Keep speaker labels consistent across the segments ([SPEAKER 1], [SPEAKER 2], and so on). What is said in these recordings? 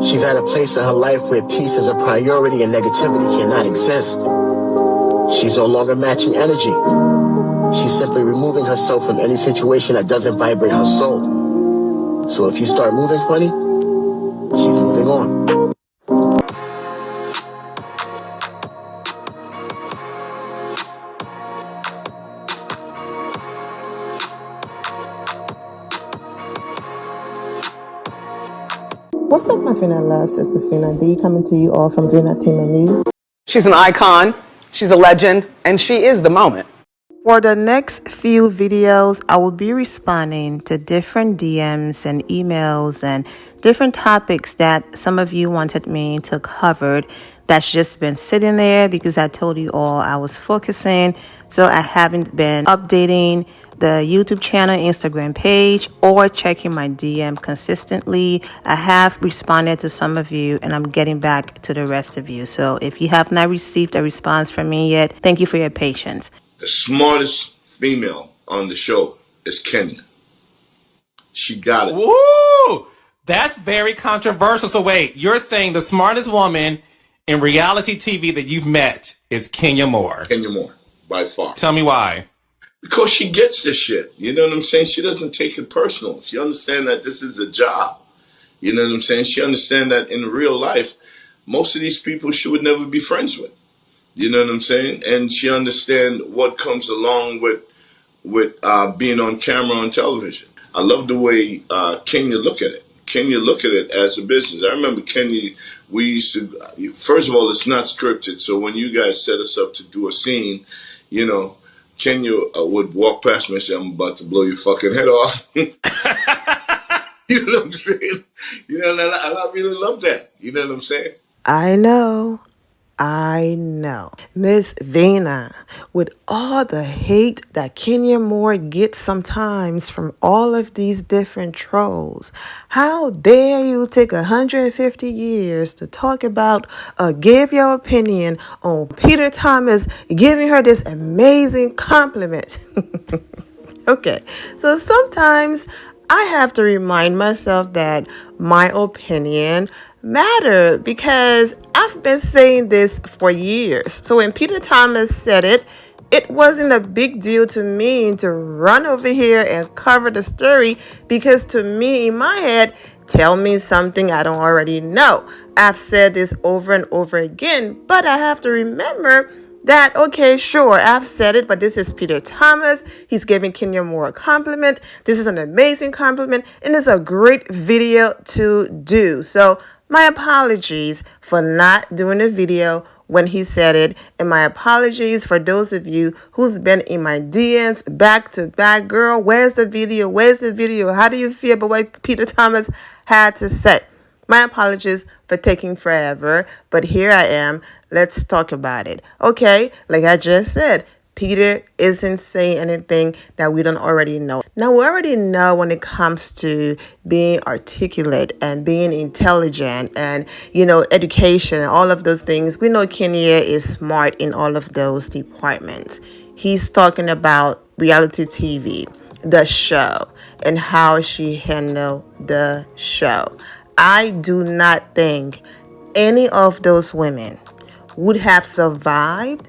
[SPEAKER 1] She's at a place in her life where peace is a priority and negativity cannot exist. She's no longer matching energy. She's simply removing herself from any situation that doesn't vibrate her soul. So if you start moving funny, she's moving on.
[SPEAKER 2] What's up, my Vina loves? This is Vina D coming to you all from Vina Team News.
[SPEAKER 3] She's an icon, she's a legend, and she is the moment.
[SPEAKER 2] For the next few videos, I will be responding to different DMs and emails and different topics that some of you wanted me to cover. That's just been sitting there because I told you all I was focusing, so I haven't been updating the YouTube channel, Instagram page, or checking my DM consistently. I have responded to some of you and I'm getting back to the rest of you. So if you have not received a response from me yet, thank you for your patience.
[SPEAKER 4] The smartest female on the show is Kenya. She got it.
[SPEAKER 5] Woo! That's very controversial. So wait, you're saying the smartest woman in reality TV that you've met is Kenya Moore?
[SPEAKER 4] Kenya Moore, by far.
[SPEAKER 5] Tell me why.
[SPEAKER 4] Because she gets this shit. You know what I'm saying? She doesn't take it personal. She understands that this is a job. You know what I'm saying? She understands that in real life, most of these people she would never be friends with. You know what I'm saying? And she understands what comes along with being on camera on television. I love the way Kenya look at it. Kenya look at it as a business. I remember Kenya, we used to, first of all, it's not scripted. So when you guys set us up to do a scene, you know, Kenya would walk past me and say, I'm about to blow your fucking head off. You know what I'm saying? You know, and I really love that. You know what I'm saying?
[SPEAKER 2] I know. Miss Vina, with all the hate that Kenya Moore gets sometimes from all of these different trolls, how dare you take 150 years to talk about give your opinion on Peter Thomas giving her this amazing compliment? Okay, so sometimes I have to remind myself that my opinion matter because I've been saying this for years. So when Peter Thomas said it, it wasn't a big deal to me to run over here and cover the story because to me, in my head, tell me something I don't already know. I've said this over and over again, but I have to remember that, okay, sure, I've said it, but this is Peter Thomas. He's giving Kenya Moore a compliment. This is an amazing compliment, and it's a great video to do. So my apologies for not doing the video when he said it, and my apologies for those of you who's been in my DMs back to back. Girl, where's the video? Where's the video? How do you feel about what Peter Thomas had to say? My apologies for taking forever, but here I am. Let's talk about it. Okay, like I just said, Peter isn't saying anything that we don't already know. Now, we already know when it comes to being articulate and being intelligent and, you know, education and all of those things. We know Kenya is smart in all of those departments. He's talking about reality TV, the show, and how she handled the show. I do not think any of those women would have survived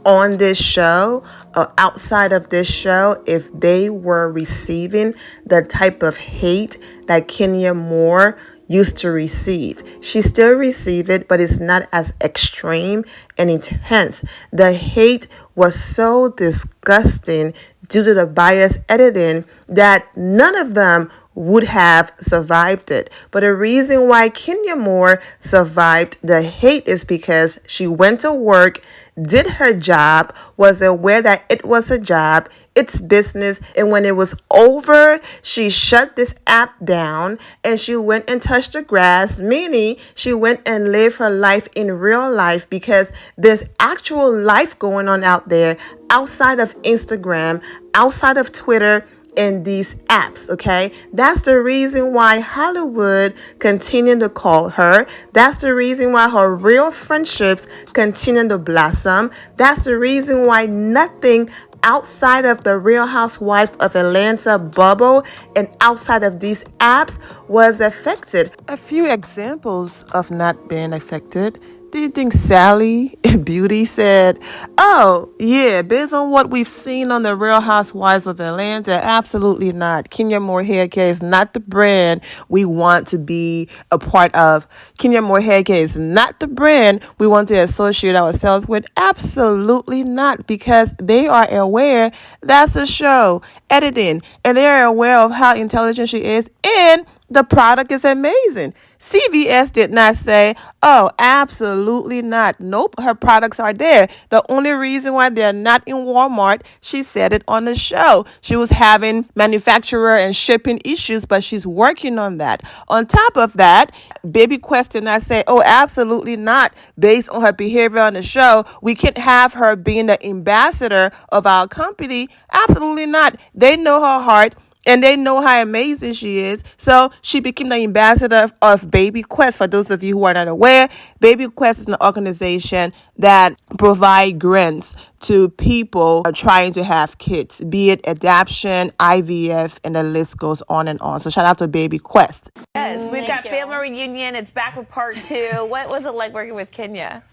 [SPEAKER 2] on this show or outside of this show if they were receiving the type of hate that Kenya Moore used to receive. She still receives it, but it's not as extreme and intense. The hate was so disgusting due to the biased editing that none of them would have survived it. But the reason why Kenya Moore survived the hate is because she went to work, did her job, was aware that it was a job, it's business, and when it was over, she shut this app down and she went and touched the grass, meaning she went and lived her life in real life because there's actual life going on out there outside of Instagram, outside of Twitter, in these apps, okay? That's the reason why Hollywood continued to call her. That's the reason why her real friendships continue to blossom. That's the reason why nothing outside of the Real Housewives of Atlanta bubble and outside of these apps was affected. A few examples of not being affected. Do you think Sally Beauty said, oh, yeah, based on what we've seen on the Real Housewives of Atlanta, absolutely not. Kenya Moore Hair Care is not the brand we want to be a part of. Kenya Moore Hair Care is not the brand we want to associate ourselves with. Absolutely not, because they are aware that's a show, editing, and they are aware of how intelligent she is, and the product is amazing. CVS did not say, oh, absolutely not. Nope, her products are there. The only reason why they're not in Walmart, she said it on the show. She was having manufacturer and shipping issues, but she's working on that. On top of that, Baby Quest did not say, oh, absolutely not. Based on her behavior on the show, we can't have her being the ambassador of our company. Absolutely not. They know her heart. And they know how amazing she is. So she became the ambassador of Baby Quest. For those of you who are not aware, Baby Quest is an organization that provide grants to people trying to have kids, be it adoption, IVF, and the list goes on and on. So shout out to Baby Quest.
[SPEAKER 6] Yes, we've got Family Reunion. It's back with part 2. What was it like working with Kenya?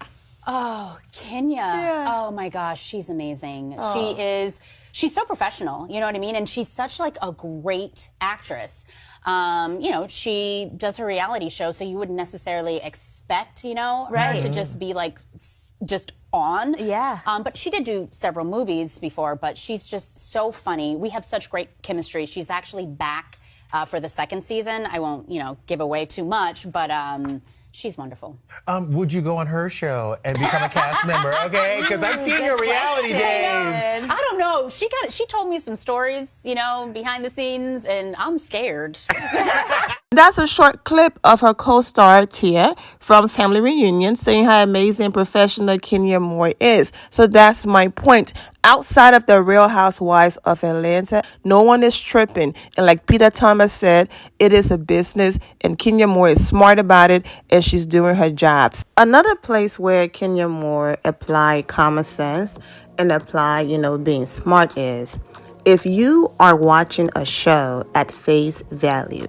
[SPEAKER 7] Oh, Kenya. Yeah. Oh my gosh, she's amazing. Oh. She's so professional, you know what I mean? And she's such like a great actress. She does her reality show, so you wouldn't necessarily expect, her to just be like, just on. Yeah. But she did do several movies before, but she's just so funny. We have such great chemistry. She's actually back for the second season. I won't, give away too much, but she's wonderful.
[SPEAKER 8] Would you go on her show and become a cast member? Okay, because I've seen your reality days.
[SPEAKER 7] I don't know. She told me some stories, behind the scenes, and I'm scared.
[SPEAKER 2] That's a short clip of her co-star Tia from Family Reunion saying how amazing professional Kenya Moore is. So that's my point. Outside of the Real Housewives of Atlanta, no one is tripping. And like Peter Thomas said, it is a business, and Kenya Moore is smart about it, and she's doing her jobs. Another place where Kenya Moore applied common sense and apply, being smart is, if you are watching a show at face value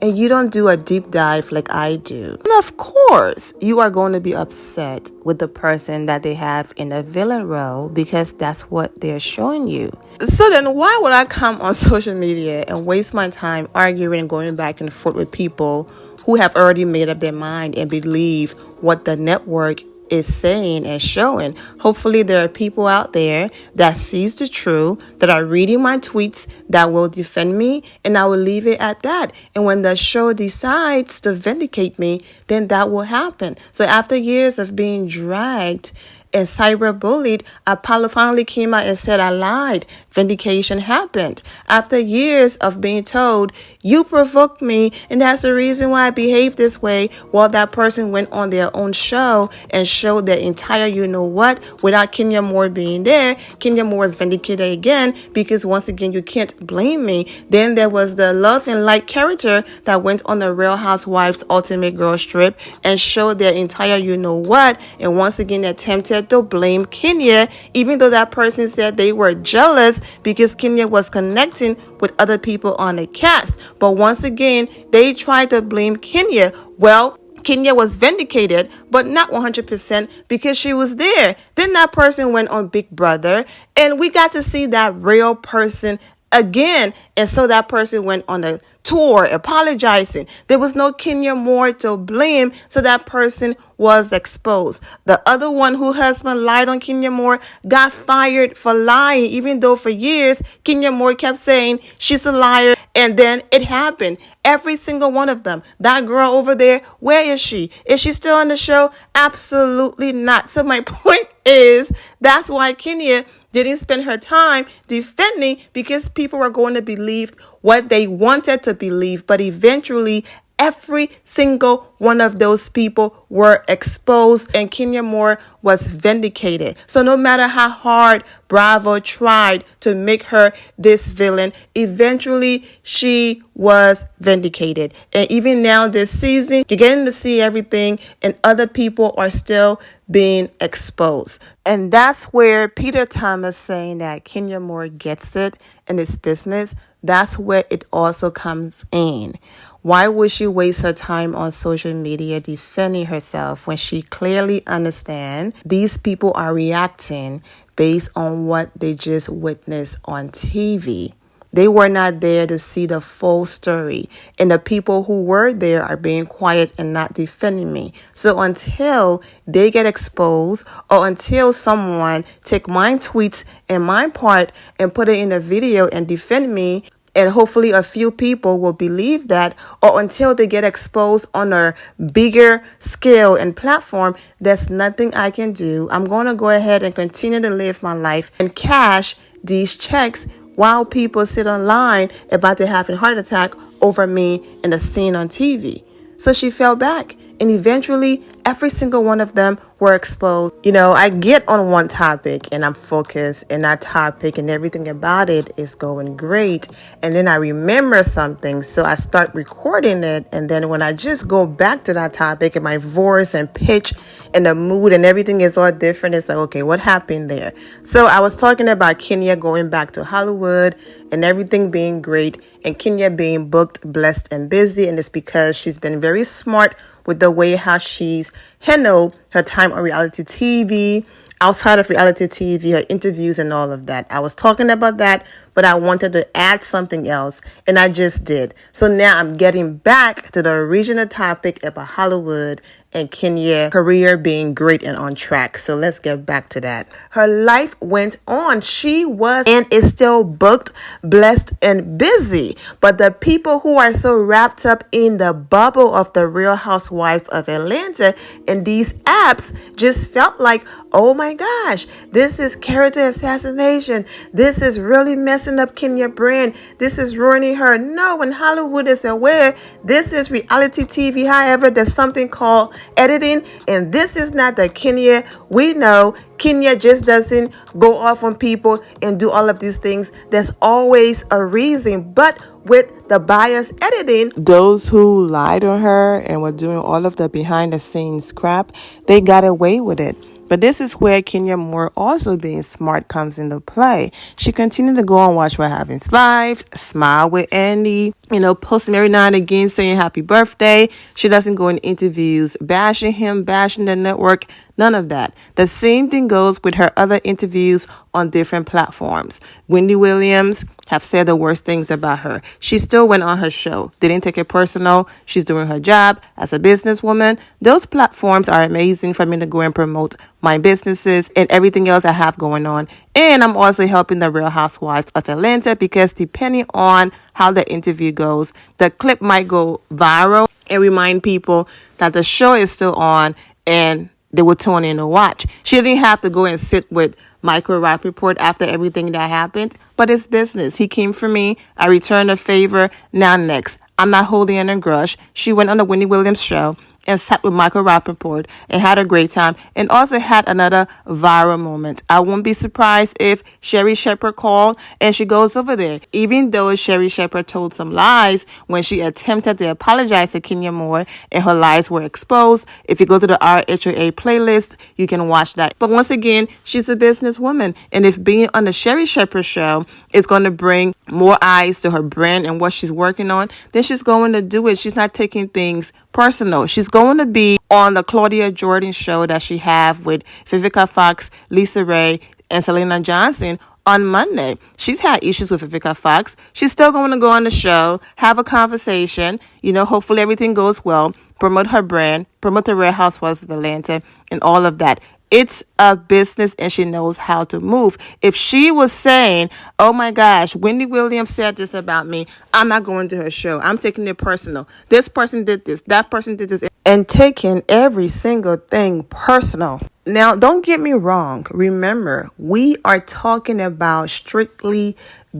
[SPEAKER 2] and you don't do a deep dive like I do, then of course you are going to be upset with the person that they have in a villain role because that's what they're showing you. So then why would I come on social media and waste my time arguing and going back and forth with people who have already made up their mind and believe what the network is saying and showing? Hopefully there are people out there that sees the truth, that are reading my tweets, that will defend me, and I will leave it at that. And when the show decides to vindicate me, then that will happen. So after years of being dragged and cyberbullied, Apollo finally came out and said I lied. Vindication happened. After years of being told, you provoked me, and that's the reason why I behaved this way, while that person went on their own show and showed their entire you-know-what without Kenya Moore being there. Kenya Moore is vindicated again because, once again, you can't blame me. Then there was the Love and Light character that went on the Real Housewives Ultimate Girls Trip and showed their entire you-know-what, and once again attempted to blame Kenya, even though that person said they were jealous because Kenya was connecting with other people on the cast. But once again, they tried to blame Kenya. Well, Kenya was vindicated, but not 100% because she was there. Then that person went on Big Brother, and we got to see that real person again. And so that person went on a tour apologizing. There was no Kenya Moore to blame, so that person was exposed. The other one whose husband lied on Kenya Moore got fired for lying, even though for years Kenya Moore kept saying she's a liar, and then it happened. Every single one of them. That girl over there, where is she? Is she still on the show? Absolutely not. So my point is, that's why Kenya didn't spend her time defending, because people were going to believe what they wanted to believe. But eventually, Every single one of those people were exposed, and Kenya Moore was vindicated. So no matter how hard Bravo tried to make her this villain, eventually she was vindicated. And even now this season, you're getting to see everything, and other people are still being exposed. And that's where Peter Thomas saying that Kenya Moore gets it in this business, that's where it also comes in. Why would she waste her time on social media defending herself when she clearly understands these people are reacting based on what they just witnessed on TV? They were not there to see the full story. And the people who were there are being quiet and not defending me. So until they get exposed, or until someone take my tweets and my part and put it in a video and defend me, and hopefully a few people will believe that, or until they get exposed on a bigger scale and platform, there's nothing I can do. I'm going to go ahead and continue to live my life and cash these checks while people sit online about to have a heart attack over me in a scene on TV. So she fell back, and eventually every single one of them were exposed. You know, I get on one topic and I'm focused, and that topic and everything about it is going great. And then I remember something, so I start recording it. And then when I just go back to that topic, and my voice and pitch and the mood and everything is all different, it's like, okay, what happened there? So I was talking about Kenya going back to Hollywood and everything being great, and Kenya being booked, blessed, and busy. And it's because she's been very smart with the way how she's handled her time on reality TV, outside of reality TV, her interviews and all of that. I was talking about that, but I wanted to add something else, and I just did. So now I'm getting back to the original topic about Hollywood and Kenya's career being great and on track. So let's get back to that. Her life went on. She was and is still booked, blessed, and busy. But the people who are so wrapped up in the bubble of the Real Housewives of Atlanta and these apps just felt like, oh my gosh, this is character assassination. This is really messing up Kenya's brand. This is ruining her. No, when Hollywood is aware, this is reality TV. However, there's something called editing, and this is not the Kenya we know. Kenya just doesn't go off on people and do all of these things. There's always a reason. But with the bias editing, those who lied on her and were doing all of the behind the scenes crap, they got away with it. But this is where Kenya Moore, also being smart, comes into play. She continued to go on Watch What Happens Live, smile with Andy, post him every now and again saying happy birthday. She doesn't go in interviews bashing him, bashing the network, none of that. The same thing goes with her other interviews on different platforms. Wendy Williams have said the worst things about her. She still went on her show. Didn't take it personal. She's doing her job as a businesswoman. Those platforms are amazing for me to go and promote my businesses and everything else I have going on. And I'm also helping the Real Housewives of Atlanta, because depending on how the interview goes, the clip might go viral and remind people that the show is still on and they will tune in to watch. She didn't have to go and sit with Michael Rappaport after everything that happened, but it's business. He came for me. I returned a favor. Now next. I'm not holding in a grudge. She went on the Wendy Williams show and sat with Michael Rappaport and had a great time, and also had another viral moment. I won't be surprised if Sherry Shepherd called and she goes over there. Even though Sherry Shepherd told some lies when she attempted to apologize to Kenya Moore and her lies were exposed. If you go to the RHOA playlist, you can watch that. But once again, she's a businesswoman, and if being on the Sherry Shepherd show is going to bring more eyes to her brand and what she's working on, then she's going to do it. She's not taking things personal. She's going to be on the Claudia Jordan show that she have with Vivica Fox, Lisa Ray, and Selena Johnson on Monday. She's had issues with Vivica Fox. She's still going to go on the show, have a conversation. Hopefully everything goes well. Promote her brand, promote the Real Housewives of Atlanta, and all of that. It's a business, and she knows how to move. If she was saying, oh my gosh, Wendy Williams said this about me, I'm not going to her show. I'm taking it personal. This person did this. That person did this. And taking every single thing personal. Now, don't get me wrong. Remember, we are talking about strictly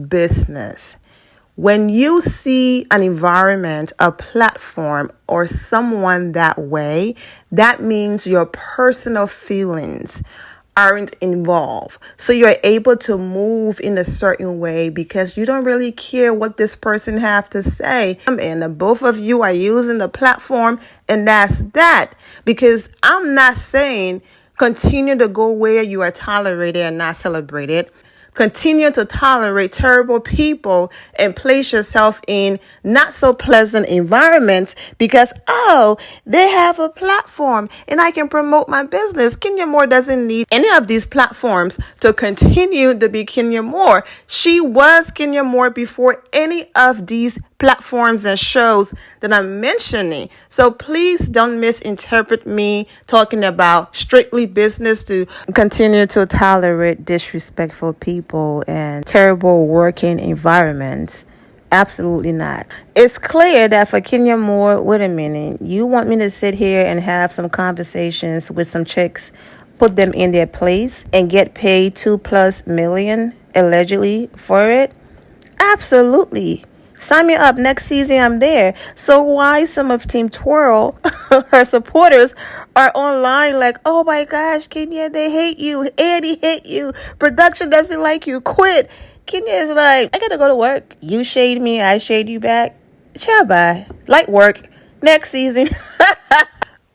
[SPEAKER 2] business. When you see an environment, a platform, or someone that way, that means your personal feelings aren't involved. So you're able to move in a certain way because you don't really care what this person have to say. And the both of you are using the platform, and that's that. Because I'm not saying continue to go where you are tolerated and not celebrated. Continue to tolerate terrible people and place yourself in not so pleasant environments because, oh, they have a platform and I can promote my business. Kenya Moore doesn't need any of these platforms to continue to be Kenya Moore. She was Kenya Moore before any of these platforms and shows that I'm mentioning. So please don't misinterpret me talking about strictly business to continue to tolerate disrespectful people and terrible working environments. Absolutely not. It's clear that for Kenya Moore, wait a minute, you want me to sit here and have some conversations with some chicks, put them in their place, and get paid $2+ million allegedly for it? Absolutely. Sign me up. Next season, I'm there. So why some of Team Twirl, her supporters, are online like, oh my gosh, Kenya, they hate you. Andy hate you. Production doesn't like you. Quit. Kenya is like, I got to go to work. You shade me. I shade you back. Ciao, bye. Light work. Next season.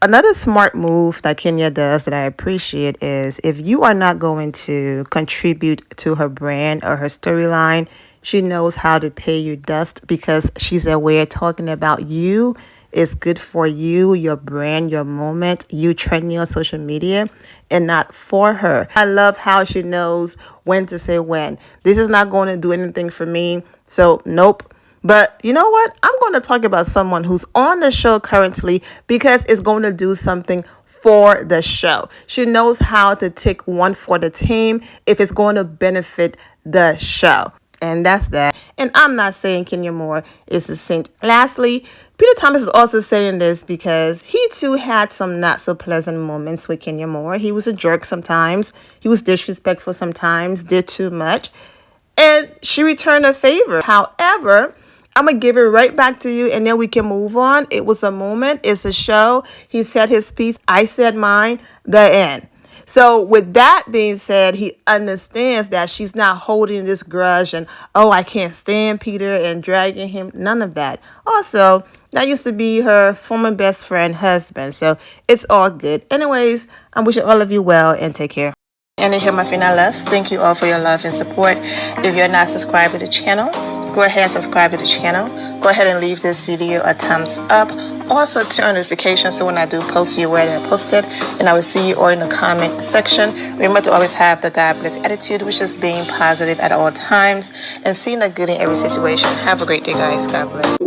[SPEAKER 2] Another smart move that Kenya does that I appreciate is if you are not going to contribute to her brand or her storyline, she knows how to pay you dust because she's aware talking about you is good for you, your brand, your moment, you trending on social media, and not for her. I love how she knows when to say when. This is not going to do anything for me, so nope. But you know what? I'm going to talk about someone who's on the show currently because it's going to do something for the show. She knows how to take one for the team if it's going to benefit the show. And that's that. And I'm not saying Kenya Moore is a saint. Lastly, Peter Thomas is also saying this because he too had some not so pleasant moments with Kenya Moore. He was a jerk sometimes. He was disrespectful sometimes, did too much. And she returned a favor. However, I'm going to give it right back to you and then we can move on. It was a moment. It's a show. He said his piece. I said mine. The end. So with that being said, he understands that she's not holding this grudge and, oh, I can't stand Peter and dragging him. None of that. Also, that used to be her former best friend husband. So it's all good. Anyways, I'm wishing all of you well and take care. And here my final loves. Thank you all for your love and support. If you're not subscribed to the channel, go ahead and subscribe to the channel. Go ahead and leave this video a thumbs up. Also turn on notifications so when I do post, you're aware that I posted. And I will see you all in the comment section. Remember to always have the God bless attitude, which is being positive at all times and seeing the good in every situation. Have a great day, guys. God bless.